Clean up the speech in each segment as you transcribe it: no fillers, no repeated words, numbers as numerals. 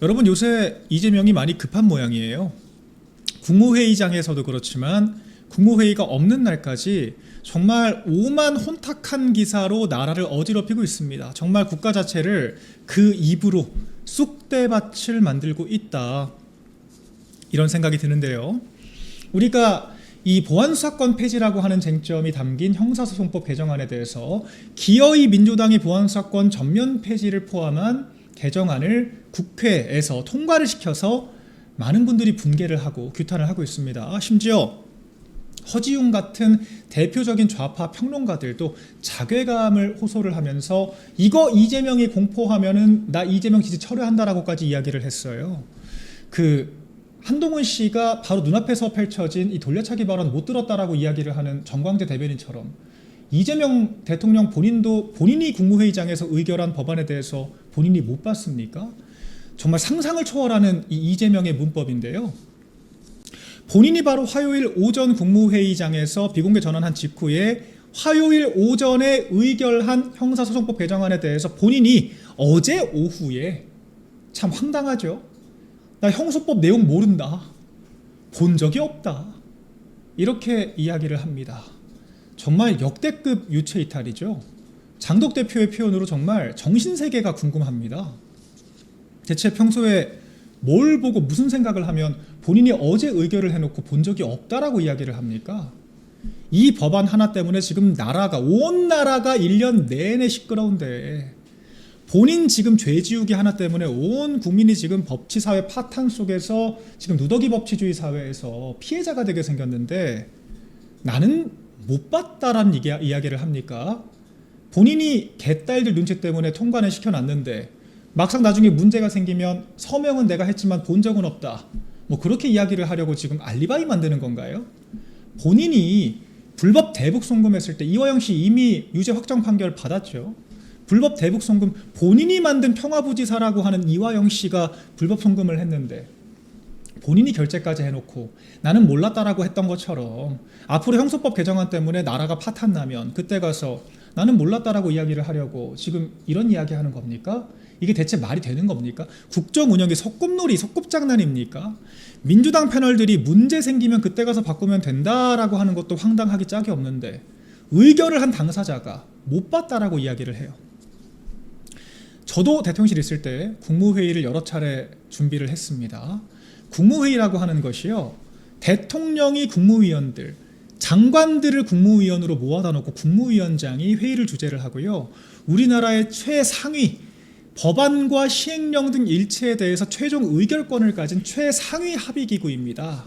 여러분 요새 이재명이 많이 급한 모양이에요. 국무회의장에서도 그렇지만 국무회의가 없는 날까지 정말 오만 혼탁한 기사로 나라를 어지럽히고 있습니다. 정말 국가 자체를 그 입으로 쑥대밭을 만들고 있다, 이런 생각이 드는데요. 우리가 이 보안수사권 폐지라고 하는 쟁점이 담긴 형사소송법 개정안에 대해서 기어이 민주당이 보안수사권 전면 폐지를 포함한 개정안을 국회에서 통과를 시켜서 많은 분들이 분개를 하고 규탄을 하고 있습니다. 심지어 허지웅 같은 대표적인 좌파 평론가들도 자괴감을 호소를 하면서 이거 이재명이 공포하면은 나 이재명 지지 철회한다라고까지 이야기를 했어요. 한동훈 씨가 바로 눈앞에서 펼쳐진 이 돌려차기 발언 못 들었다라고 이야기를 하는 정광재 대변인처럼 이재명 대통령 본인도 본인이 국무회의장에서 의결한 법안에 대해서 본인이 못 봤습니까? 정말 상상을 초월하는 이 이재명의 문법인데요. 본인이 바로 화요일 오전 국무회의장에서 비공개 전환한 직후에 화요일 오전에 의결한 형사소송법 개정안에 대해서 본인이 어제 오후에, 참 황당하죠. 나 형소법 내용 모른다, 본 적이 없다, 이렇게 이야기를 합니다. 정말 역대급 유체이탈이죠. 장덕 대표의 표현으로 정말 정신세계가 궁금합니다. 대체 평소에 뭘 보고 무슨 생각을 하면 본인이 어제 의결을 해놓고 본 적이 없다라고 이야기를 합니까? 이 법안 하나 때문에 지금 온 나라가 1년 내내 시끄러운데 본인 지금 죄지우기 하나 때문에 온 국민이 지금 법치사회 파탄 속에서 지금 누더기 법치주의 사회에서 피해자가 되게 생겼는데 나는 못 봤다라는 이야기를 합니까? 본인이 개딸들 눈치 때문에 통과는 시켜놨는데 막상 나중에 문제가 생기면 서명은 내가 했지만 본 적은 없다, 뭐 그렇게 이야기를 하려고 지금 알리바이 만드는 건가요? 본인이 불법 대북 송금했을 때 이화영 씨 이미 유죄 확정 판결 받았죠. 불법 대북 송금, 본인이 만든 평화부지사라고 하는 이화영 씨가 불법 송금을 했는데 본인이 결재까지 해놓고 나는 몰랐다라고 했던 것처럼 앞으로 형소법 개정안 때문에 나라가 파탄 나면 그때 가서 나는 몰랐다라고 이야기를 하려고 지금 이런 이야기 하는 겁니까? 이게 대체 말이 되는 겁니까? 국정 운영이 소꿉놀이, 소꿉장난입니까? 민주당 패널들이 문제 생기면 그때 가서 바꾸면 된다라고 하는 것도 황당하기 짝이 없는데 의결을 한 당사자가 못 봤다라고 이야기를 해요. 저도 대통령실 있을 때 국무회의를 여러 차례 준비를 했습니다. 국무회의라고 하는 것이요, 대통령이 국무위원들, 장관들을 국무위원으로 모아다 놓고 국무위원장이 회의를 주재를 하고요, 우리나라의 최상위 법안과 시행령 등 일체에 대해서 최종 의결권을 가진 최상위 합의기구입니다.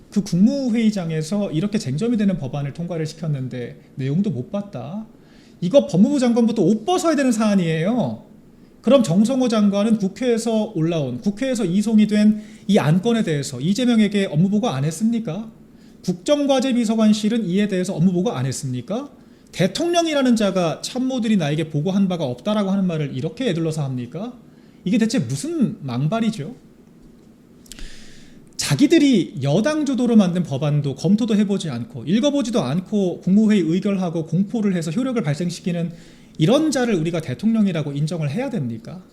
그 국무회의장에서 이렇게 쟁점이 되는 법안을 통과를 시켰는데 내용도 못 봤다, 이거 법무부 장관부터 옷 벗어야 되는 사안이에요. 그럼 정성호 장관은 국회에서 이송이 된 이 안건에 대해서 이재명에게 업무보고 안 했습니까? 국정과제비서관실은 이에 대해서 업무보고 안 했습니까? 대통령이라는 자가 참모들이 나에게 보고한 바가 없다라고 하는 말을 이렇게 에둘러서 합니까? 이게 대체 무슨 망발이죠? 자기들이 여당 주도로 만든 법안도 검토도 해보지 않고 읽어보지도 않고 국무회의 의결하고 공포를 해서 효력을 발생시키는 이런 자를 우리가 대통령이라고 인정을 해야 됩니까?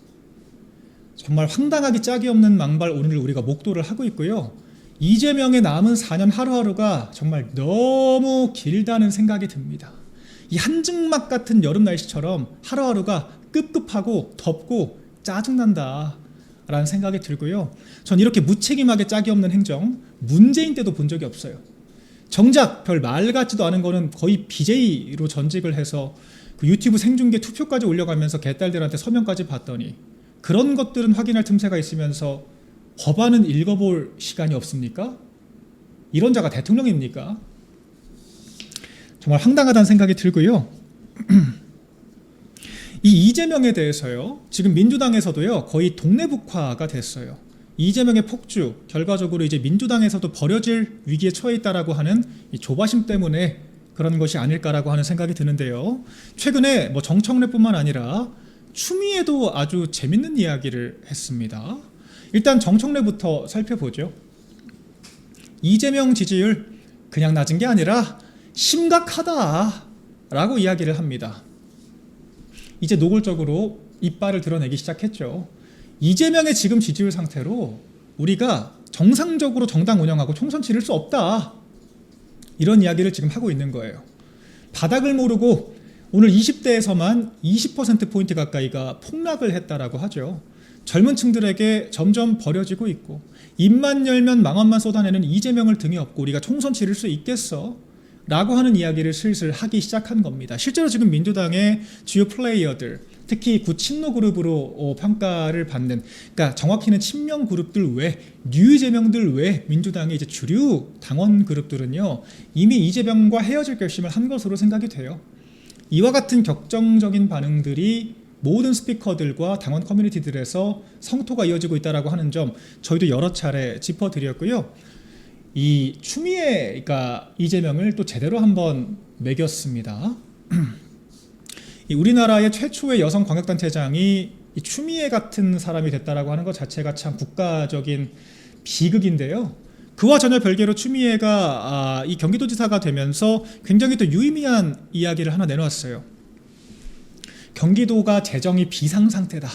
정말 황당하기 짝이 없는 망발, 오늘 우리가 목도를 하고 있고요. 이재명의 남은 4년 하루하루가 정말 너무 길다는 생각이 듭니다. 이 한증막 같은 여름 날씨처럼 하루하루가 꿉꿉하고 덥고 짜증난다 라는 생각이 들고요. 전 이렇게 무책임하게 짝이 없는 행정 문재인 때도 본 적이 없어요. 정작 별 말 같지도 않은 거는 거의 BJ로 전직을 해서 그 유튜브 생중계 투표까지 올려가면서 개딸들한테 서명까지 받더니 그런 것들은 확인할 틈새가 있으면서 법안은 읽어볼 시간이 없습니까? 이런 자가 대통령입니까? 정말 황당하다는 생각이 들고요. 이 이재명에 대해서요, 지금 민주당에서도요 거의 동네북화가 됐어요. 이재명의 폭주, 결과적으로 이제 민주당에서도 버려질 위기에 처해 있다라고 하는 이 조바심 때문에 그런 것이 아닐까라고 하는 생각이 드는데요. 최근에 뭐 정청래뿐만 아니라 추미애도 아주 재밌는 이야기를 했습니다. 일단 정청래부터 살펴보죠. 이재명 지지율 그냥 낮은 게 아니라 심각하다라고 이야기를 합니다. 이제 노골적으로 이빨을 드러내기 시작했죠. 이재명의 지금 지지율 상태로 우리가 정상적으로 정당 운영하고 총선 치를 수 없다. 이런 이야기를 지금 하고 있는 거예요. 바닥을 모르고 오늘 20대에서만 20%포인트 가까이가 폭락을 했다라고 하죠. 젊은 층들에게 점점 버려지고 있고 입만 열면 망언만 쏟아내는 이재명을 등에 업고 우리가 총선 치를 수 있겠어? 라고 하는 이야기를 슬슬 하기 시작한 겁니다. 실제로 지금 민주당의 주요 플레이어들, 특히 구친노 그룹으로 평가를 받는, 그러니까 정확히는 친명 그룹들 외, 뉴이재명들 외 민주당의 이제 주류 당원 그룹들은요 이미 이재명과 헤어질 결심을 한 것으로 생각이 돼요. 이와 같은 격정적인 반응들이 모든 스피커들과 당원 커뮤니티들에서 성토가 이어지고 있다라고 하는 점 저희도 여러 차례 짚어드렸고요. 이 추미애가 이재명을 또 제대로 한번 매겼습니다. 이 우리나라의 최초의 여성 광역단체장이 이 추미애 같은 사람이 됐다라고 하는 것 자체가 참 국가적인 비극인데요. 그와 전혀 별개로 추미애가 이 경기도지사가 되면서 굉장히 또 유의미한 이야기를 하나 내놓았어요. 경기도가 재정이 비상 상태다,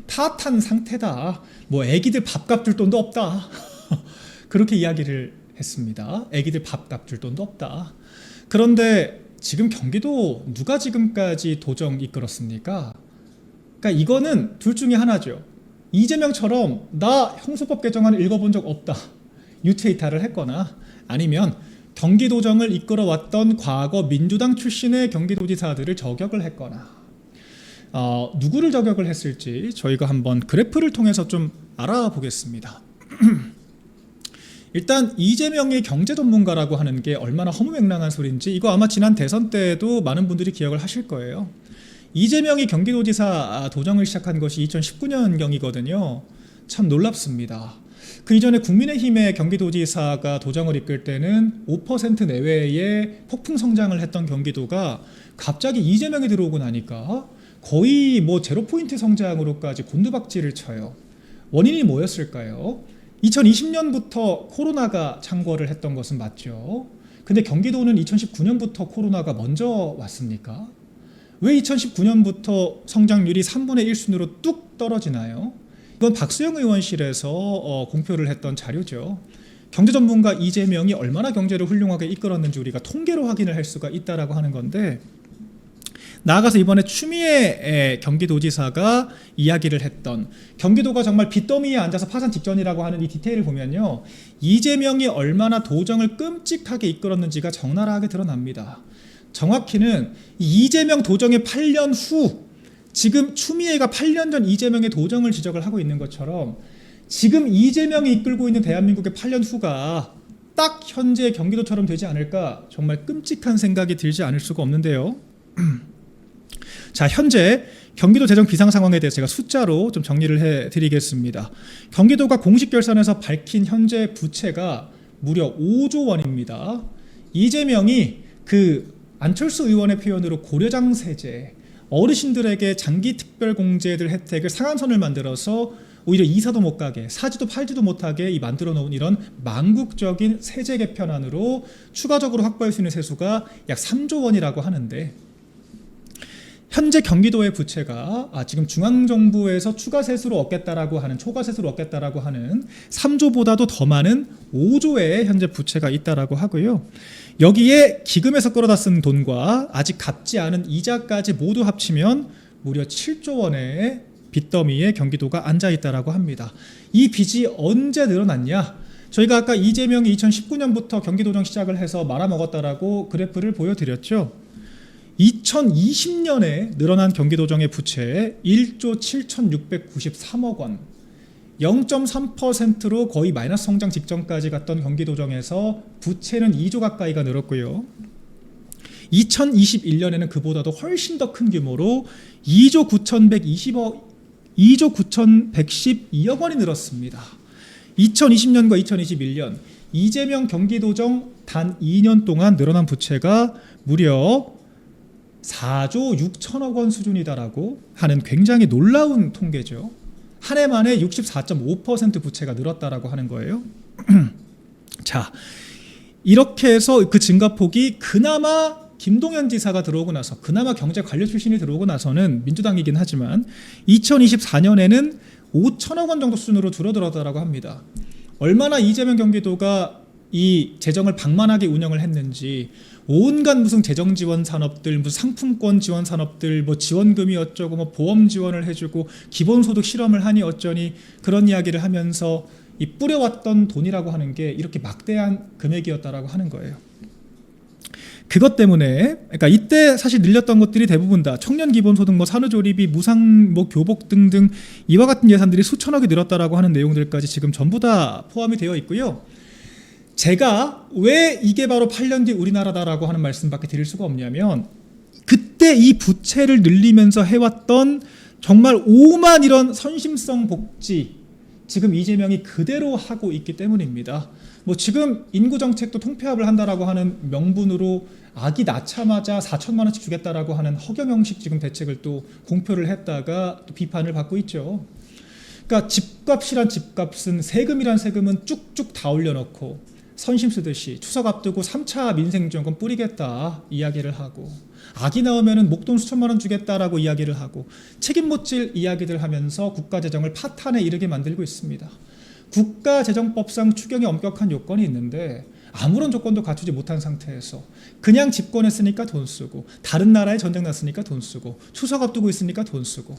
파탄 상태다, 뭐 애기들 밥값 줄 돈도 없다. 그렇게 이야기를 했습니다. 애기들 밥값 줄 돈도 없다. 그런데 지금 경기도 누가 지금까지 도정 이끌었습니까? 그러니까 이거는 둘 중에 하나죠. 이재명처럼 나 형소법 개정안을 읽어본 적 없다, 유체이탈을 했거나, 아니면 경기도정을 이끌어왔던 과거 민주당 출신의 경기도지사들을 저격을 했거나, 누구를 저격을 했을지 저희가 한번 그래프를 통해서 좀 알아보겠습니다. 일단 이재명이 경제 전문가라고 하는 게 얼마나 허무맹랑한 소리인지 이거 아마 지난 대선 때도 많은 분들이 기억을 하실 거예요. 이재명이 경기도지사 도정을 시작한 것이 2019년경이거든요. 참 놀랍습니다. 그 이전에 국민의힘의 경기도지사가 도정을 이끌 때는 5% 내외의 폭풍 성장을 했던 경기도가 갑자기 이재명이 들어오고 나니까 거의 뭐 제로포인트 성장으로까지 곤두박질을 쳐요. 원인이 뭐였을까요? 2020년부터 코로나가 창궐을 했던 것은 맞죠. 근데 경기도는 2019년부터 코로나가 먼저 왔습니까? 왜 2019년부터 성장률이 3분의 1순으로 뚝 떨어지나요? 이건 박수영 의원실에서 공표를 했던 자료죠. 경제 전문가 이재명이 얼마나 경제를 훌륭하게 이끌었는지 우리가 통계로 확인을 할 수가 있다라고 하는 건데, 나아가서 이번에 추미애 경기도지사가 이야기를 했던 경기도가 정말 빚더미에 앉아서 파산 직전이라고 하는 이 디테일을 보면요, 이재명이 얼마나 도정을 끔찍하게 이끌었는지가 적나라하게 드러납니다. 정확히는 이재명 도정의 8년 후, 지금 추미애가 8년 전 이재명의 도정을 지적을 하고 있는 것처럼 지금 이재명이 이끌고 있는 대한민국의 8년 후가 딱 현재 경기도처럼 되지 않을까, 정말 끔찍한 생각이 들지 않을 수가 없는데요. 자, 현재 경기도 재정 비상 상황에 대해서 제가 숫자로 좀 정리를 해드리겠습니다. 경기도가 공식 결산에서 밝힌 현재 부채가 무려 5조 원입니다. 이재명이 그 안철수 의원의 표현으로 고려장 세제, 어르신들에게 장기 특별 공제들 혜택을 상한선을 만들어서 오히려 이사도 못 가게, 사지도 팔지도 못하게 만들어 놓은 이런 망국적인 세제 개편안으로 추가적으로 확보할 수 있는 세수가 약 3조 원이라고 하는데, 현재 경기도의 부채가 지금 중앙정부에서 추가 세수로 얻겠다라고 하는, 초과 세수로 얻겠다라고 하는 3조보다도 더 많은 5조의 현재 부채가 있다라고 하고요. 여기에 기금에서 끌어다 쓴 돈과 아직 갚지 않은 이자까지 모두 합치면 무려 7조 원의 빚더미에 경기도가 앉아 있다라고 합니다. 이 빚이 언제 늘어났냐? 저희가 아까 이재명이 2019년부터 경기도정 시작을 해서 말아먹었다라고 그래프를 보여드렸죠. 2020년에 늘어난 경기도정의 부채 1조 7,693억 원, 0.3%로 거의 마이너스 성장 직전까지 갔던 경기도정에서 부채는 2조 가까이가 늘었고요. 2021년에는 그보다도 훨씬 더 큰 규모로 2조 9,112억 원이 늘었습니다. 2020년과 2021년 이재명 경기도정 단 2년 동안 늘어난 부채가 무려 4조 6천억 원 수준이다라고 하는 굉장히 놀라운 통계죠. 한 해 만에 64.5% 부채가 늘었다라고 하는 거예요. 자, 이렇게 해서 그 증가폭이 그나마 김동연 지사가 들어오고 나서, 그나마 경제 관료 출신이 들어오고 나서는 민주당이긴 하지만 2024년에는 5천억 원 정도 수준으로 줄어들었다라고 합니다. 얼마나 이재명 경기도가 이 재정을 방만하게 운영을 했는지 온갖 무슨 재정 지원 산업들, 무슨 상품권 지원 산업들, 뭐 지원금이 어쩌고 뭐 보험 지원을 해주고 기본소득 실험을 하니 어쩌니 그런 이야기를 하면서 이 뿌려왔던 돈이라고 하는 게 이렇게 막대한 금액이었다라고 하는 거예요. 그것 때문에 그러니까 이때 사실 늘렸던 것들이 대부분 다 청년 기본소득, 뭐 산후조리비, 무상 뭐 교복 등등 이와 같은 예산들이 수천억이 늘었다라고 하는 내용들까지 지금 전부 다 포함이 되어 있고요. 제가 왜 이게 바로 8년 뒤 우리나라다라고 하는 말씀밖에 드릴 수가 없냐면 그때 이 부채를 늘리면서 해왔던 정말 오만 이런 선심성 복지 지금 이재명이 그대로 하고 있기 때문입니다. 뭐 지금 인구 정책도 통폐합을 한다라고 하는 명분으로 아기 낳자마자 4천만 원씩 주겠다라고 하는 허경영식 지금 대책을 또 공표를 했다가 또 비판을 받고 있죠. 그러니까 집값이란 집값은 세금이란 세금은 쭉쭉 다 올려놓고 선심 쓰듯이 추석 앞두고 3차 민생지원금 뿌리겠다 이야기를 하고 아기 나오면은 목돈 수천만 원 주겠다라고 이야기를 하고 책임 못 질 이야기들 하면서 국가재정을 파탄에 이르게 만들고 있습니다. 국가재정법상 추경에 엄격한 요건이 있는데 아무런 조건도 갖추지 못한 상태에서 그냥 집권했으니까 돈 쓰고 다른 나라에 전쟁 났으니까 돈 쓰고 추석 앞두고 있으니까 돈 쓰고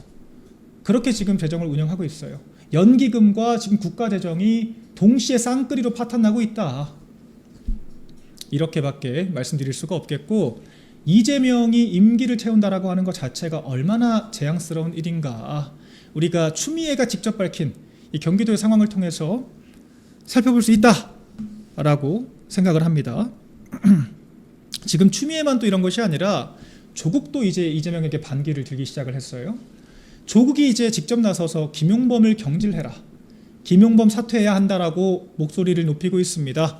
그렇게 지금 재정을 운영하고 있어요. 연기금과 지금 국가재정이 동시에 쌍끌이로 파탄나고 있다. 이렇게밖에 말씀드릴 수가 없겠고 이재명이 임기를 채운다라고 하는 것 자체가 얼마나 재앙스러운 일인가 우리가 추미애가 직접 밝힌 이 경기도의 상황을 통해서 살펴볼 수 있다라고 생각을 합니다. 지금 추미애만 또 이런 것이 아니라 조국도 이제 이재명에게 반기를 들기 시작을 했어요. 조국이 이제 직접 나서서 김용범을 경질해라. 김용범 사퇴해야 한다라고 목소리를 높이고 있습니다.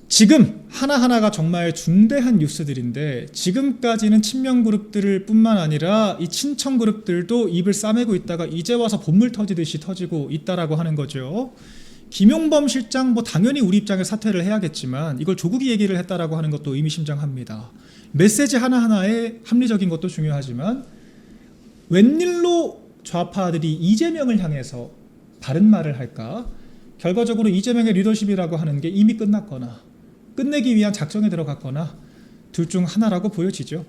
지금 하나하나가 정말 중대한 뉴스들인데 지금까지는 친명 그룹들을 뿐만 아니라 이 친청 그룹들도 입을 싸매고 있다가 이제 와서 본물 터지듯이 터지고 있다라고 하는 거죠. 김용범 실장 뭐 당연히 우리 입장에 사퇴를 해야겠지만 이걸 조국이 얘기를 했다라고 하는 것도 의미심장합니다. 메시지 하나하나에 합리적인 것도 중요하지만 웬일로 좌파들이 이재명을 향해서 바른 말을 할까? 결과적으로 이재명의 리더십이라고 하는 게 이미 끝났거나 끝내기 위한 작정에 들어갔거나 둘 중 하나라고 보여지죠.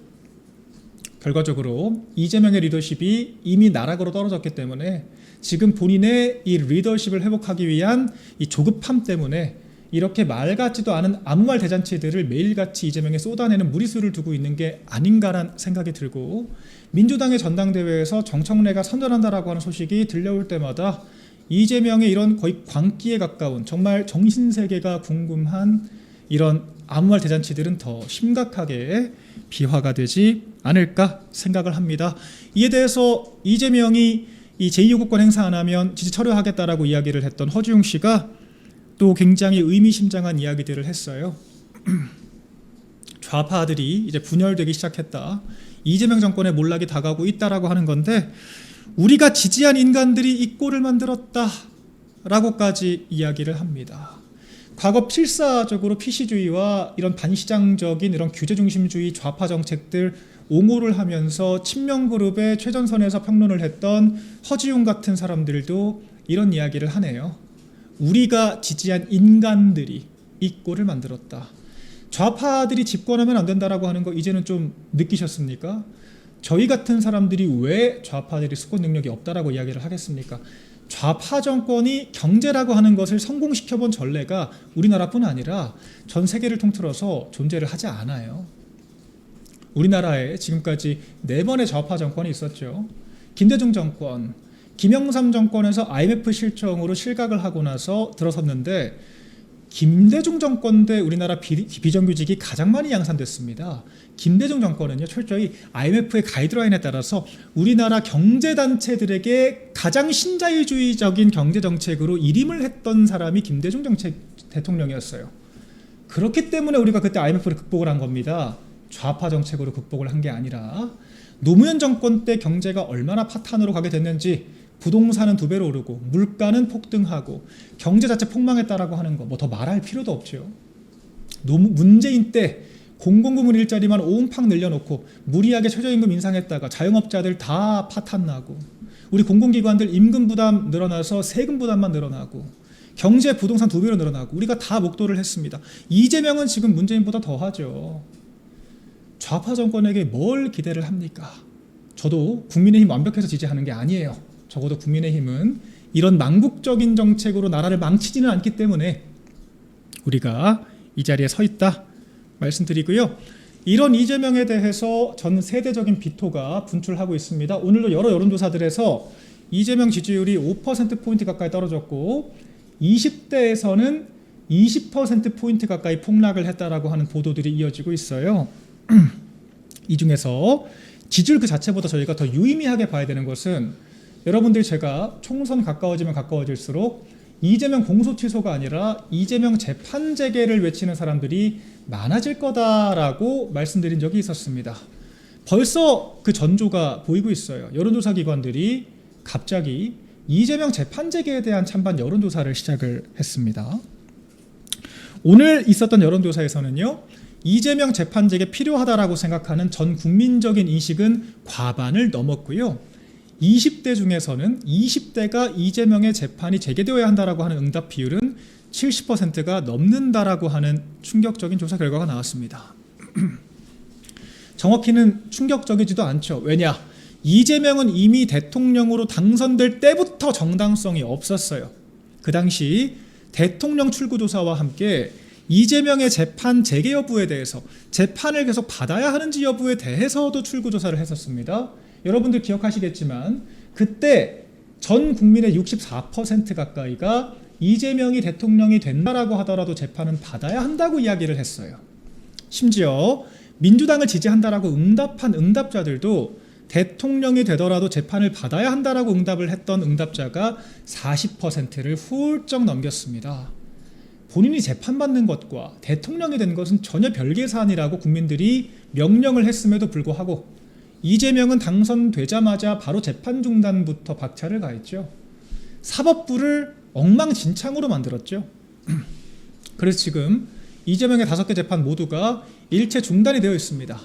결과적으로 이재명의 리더십이 이미 나락으로 떨어졌기 때문에 지금 본인의 이 리더십을 회복하기 위한 이 조급함 때문에 이렇게 말 같지도 않은 아무 말 대잔치들을 매일같이 이재명에 쏟아내는 무리수를 두고 있는 게 아닌가란 생각이 들고 민주당의 전당대회에서 정청래가 선전한다라고 하는 소식이 들려올 때마다 이재명의 이런 거의 광기에 가까운 정말 정신세계가 궁금한 이런 아무 말 대잔치들은 더 심각하게 비화가 되지 않을까 생각을 합니다. 이에 대해서 이재명이 이 제2요구권 행사 안 하면 지지 철회하겠다라고 이야기를 했던 허주용 씨가 또 굉장히 의미심장한 이야기들을 했어요. 좌파들이 이제 분열되기 시작했다. 이재명 정권의 몰락이 다가오고 있다라고 하는 건데 우리가 지지한 인간들이 이 꼴을 만들었다라고까지 이야기를 합니다. 과거 필사적으로 PC주의와 이런 반시장적인 이런 규제중심주의 좌파 정책들 옹호를 하면서 친명그룹의 최전선에서 평론을 했던 허지웅 같은 사람들도 이런 이야기를 하네요. 우리가 지지한 인간들이 이 꼴을 만들었다. 좌파들이 집권하면 안 된다라고 하는 거 이제는 좀 느끼셨습니까? 저희 같은 사람들이 왜 좌파들이 수권 능력이 없다라고 이야기를 하겠습니까? 좌파 정권이 경제라고 하는 것을 성공시켜본 전례가 우리나라뿐 아니라 전 세계를 통틀어서 존재를 하지 않아요. 우리나라에 지금까지 4번의 좌파 정권이 있었죠. 김대중 정권, 김영삼 정권에서 IMF 실정으로 실각을 하고 나서 들어섰는데 김대중 정권 때 우리나라 비정규직이 가장 많이 양산됐습니다. 김대중 정권은요 철저히 IMF의 가이드라인에 따라서 우리나라 경제단체들에게 가장 신자유주의적인 경제정책으로 일임을 했던 사람이 김대중 대통령이었어요. 그렇기 때문에 우리가 그때 IMF를 극복을 한 겁니다. 좌파 정책으로 극복을 한 게 아니라 노무현 정권 때 경제가 얼마나 파탄으로 가게 됐는지 부동산은 2배로 오르고 물가는 폭등하고 경제 자체 폭망했다라고 하는 거 뭐 더 말할 필요도 없죠. 문재인 때 공공부문 일자리만 온팡 늘려놓고 무리하게 최저임금 인상했다가 자영업자들 다 파탄나고, 우리 공공기관들 임금 부담 늘어나서 세금 부담만 늘어나고, 경제 부동산 2배로 늘어나고, 우리가 다 목도를 했습니다. 이재명은 지금 문재인보다 더하죠. 좌파 정권에게 뭘 기대를 합니까? 저도 국민의힘 완벽해서 지지하는 게 아니에요. 적어도 국민의힘은 이런 망국적인 정책으로 나라를 망치지는 않기 때문에 우리가 이 자리에 서 있다 말씀드리고요. 이런 이재명에 대해서 전 세대적인 비토가 분출하고 있습니다. 오늘도 여러 여론조사들에서 이재명 지지율이 5%포인트 가까이 떨어졌고 20대에서는 20%포인트 가까이 폭락을 했다라고 하는 보도들이 이어지고 있어요. 이 중에서 지지율 그 자체보다 저희가 더 유의미하게 봐야 되는 것은, 여러분들 제가 총선 가까워지면 가까워질수록 이재명 공소 취소가 아니라 이재명 재판 재개를 외치는 사람들이 많아질 거다라고 말씀드린 적이 있었습니다. 벌써 그 전조가 보이고 있어요. 여론조사 기관들이 갑자기 이재명 재판 재개에 대한 찬반 여론조사를 시작을 했습니다. 오늘 있었던 여론조사에서는요, 이재명 재판 재개 필요하다라고 생각하는 전 국민적인 인식은 과반을 넘었고요. 20대 중에서는 20대가 이재명의 재판이 재개되어야 한다라고 하는 응답 비율은 70%가 넘는다라고 하는 충격적인 조사 결과가 나왔습니다. 정확히는 충격적이지도 않죠. 왜냐? 이재명은 이미 대통령으로 당선될 때부터 정당성이 없었어요. 그 당시 대통령 출구조사와 함께 이재명의 재판 재개 여부에 대해서, 재판을 계속 받아야 하는지 여부에 대해서도 출구조사를 했었습니다. 여러분들 기억하시겠지만 그때 전 국민의 64% 가까이가 이재명이 대통령이 된다라고 하더라도 재판은 받아야 한다고 이야기를 했어요. 심지어 민주당을 지지한다라고 응답한 응답자들도 대통령이 되더라도 재판을 받아야 한다라고 응답을 했던 응답자가 40%를 훌쩍 넘겼습니다. 본인이 재판받는 것과 대통령이 된 것은 전혀 별개의 사안이라고 국민들이 명령을 했음에도 불구하고 이재명은 당선되자마자 바로 재판 중단부터 박차를 가했죠. 사법부를 엉망진창으로 만들었죠. 그래서 지금 이재명의 5개 재판 모두가 일체 중단이 되어 있습니다.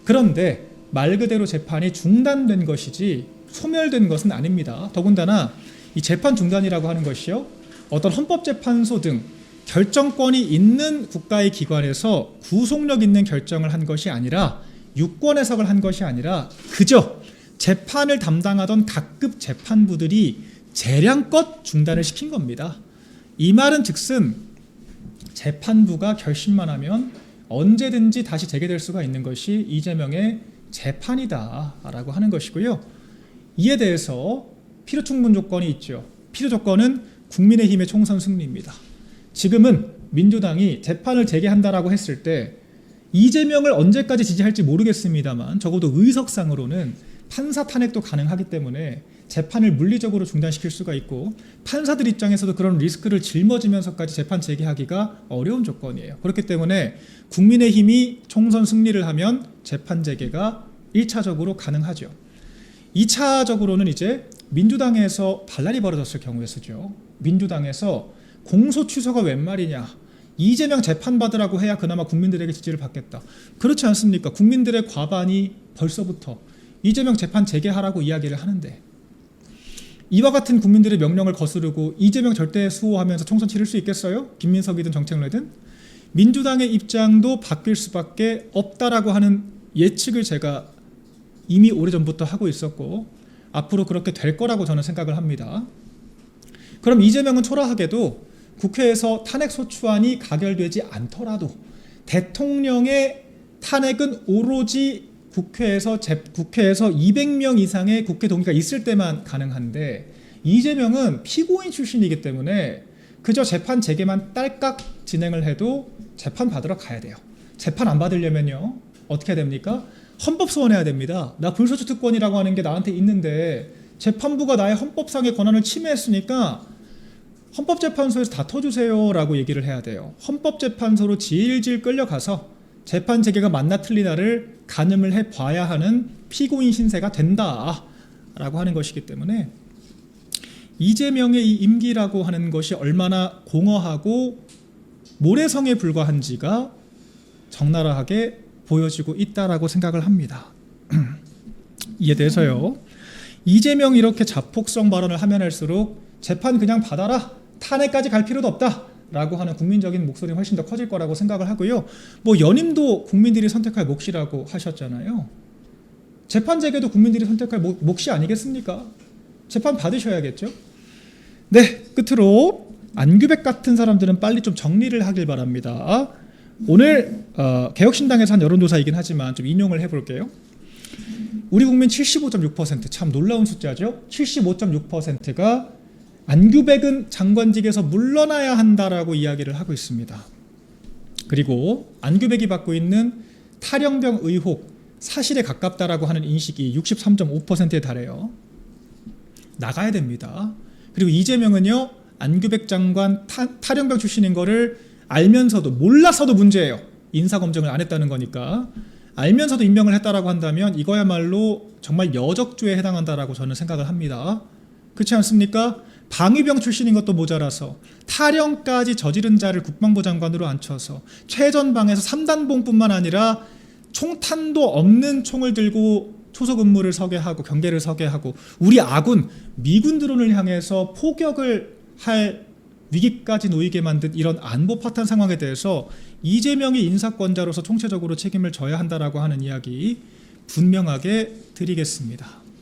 그런데 말 그대로 재판이 중단된 것이지 소멸된 것은 아닙니다. 더군다나 이 재판 중단이라고 하는 것이요, 어떤 헌법재판소 등 결정권이 있는 국가의 기관에서 구속력 있는 결정을 한 것이 아니라, 유권 해석을 한 것이 아니라 그저 재판을 담당하던 각급 재판부들이 재량껏 중단을 시킨 겁니다. 이 말은 즉슨 재판부가 결심만 하면 언제든지 다시 재개될 수가 있는 것이 이재명의 재판이다라고 하는 것이고요. 이에 대해서 필요 충분 조건이 있죠. 필요 조건은 국민의힘의 총선 승리입니다. 지금은 민주당이 재판을 재개한다라고 했을 때 이재명을 언제까지 지지할지 모르겠습니다만 적어도 의석상으로는 판사 탄핵도 가능하기 때문에 재판을 물리적으로 중단시킬 수가 있고, 판사들 입장에서도 그런 리스크를 짊어지면서까지 재판 재개하기가 어려운 조건이에요. 그렇기 때문에 국민의힘이 총선 승리를 하면 재판 재개가 1차적으로 가능하죠. 2차적으로는 이제 민주당에서 반란이 벌어졌을 경우에 쓰죠. 민주당에서 공소 취소가 웬 말이냐, 이재명 재판받으라고 해야 그나마 국민들에게 지지를 받겠다. 그렇지 않습니까? 국민들의 과반이 벌써부터 이재명 재판 재개하라고 이야기를 하는데, 이와 같은 국민들의 명령을 거스르고 이재명 절대 수호하면서 총선 치를 수 있겠어요? 김민석이든 정책래든? 민주당의 입장도 바뀔 수밖에 없다라고 하는 예측을 제가 이미 오래전부터 하고 있었고 앞으로 그렇게 될 거라고 저는 생각을 합니다. 그럼 이재명은 초라하게도 국회에서 탄핵소추안이 가결되지 않더라도 대통령의 탄핵은 오로지 국회에서 200명 이상의 국회 동의가 있을 때만 가능한데, 이재명은 피고인 출신이기 때문에 그저 재판 재개만 딸깍 진행을 해도 재판 받으러 가야 돼요. 재판 안 받으려면요 어떻게 해야 됩니까? 헌법 소원해야 됩니다. 나 불소추 특권이라고 하는 게 나한테 있는데 재판부가 나의 헌법상의 권한을 침해했으니까 헌법재판소에서 다퉈주세요 라고 얘기를 해야 돼요. 헌법재판소로 질질 끌려가서 재판 재개가 맞나 틀리나를 가늠을 해봐야 하는 피고인 신세가 된다 라고 하는 것이기 때문에 이재명의 이 임기라고 하는 것이 얼마나 공허하고 모래성에 불과한지가 적나라하게 보여지고 있다라고 생각을 합니다. 이에 대해서요, 이재명이 이렇게 자폭성 발언을 하면 할수록 재판 그냥 받아라, 탄핵까지 갈 필요도 없다 라고 하는 국민적인 목소리는 훨씬 더 커질 거라고 생각을 하고요. 뭐 연임도 국민들이 선택할 몫이라고 하셨잖아요. 재판 재개도 국민들이 선택할 몫이 아니겠습니까? 재판 받으셔야겠죠. 네, 끝으로 안규백 같은 사람들은 빨리 좀 정리를 하길 바랍니다. 오늘 개혁신당에서 한 여론조사이긴 하지만 좀 인용을 해볼게요. 우리 국민 75.6%, 참 놀라운 숫자죠. 75.6%가 안규백은 장관직에서 물러나야 한다라고 이야기를 하고 있습니다. 그리고 안규백이 받고 있는 탈영병 의혹 사실에 가깝다라고 하는 인식이 63.5%에 달해요. 나가야 됩니다. 그리고 이재명은요, 안규백 장관 탈영병 출신인 거를 알면서도, 몰라서도 문제예요. 인사검증을 안 했다는 거니까. 알면서도 임명을 했다라고 한다면 이거야말로 정말 여적죄에 해당한다라고 저는 생각을 합니다. 그렇지 않습니까? 방위병 출신인 것도 모자라서 탈영까지 저지른 자를 국방부 장관으로 앉혀서 최전방에서 3단봉뿐만 아니라 총탄도 없는 총을 들고 초속 근무를 서게 하고 경계를 서게 하고 우리 아군 미군 드론을 향해서 포격을 할 위기까지 놓이게 만든 이런 안보 파탄 상황에 대해서 이재명이 인사권자로서 총체적으로 책임을 져야 한다라고 하는 이야기 분명하게 드리겠습니다.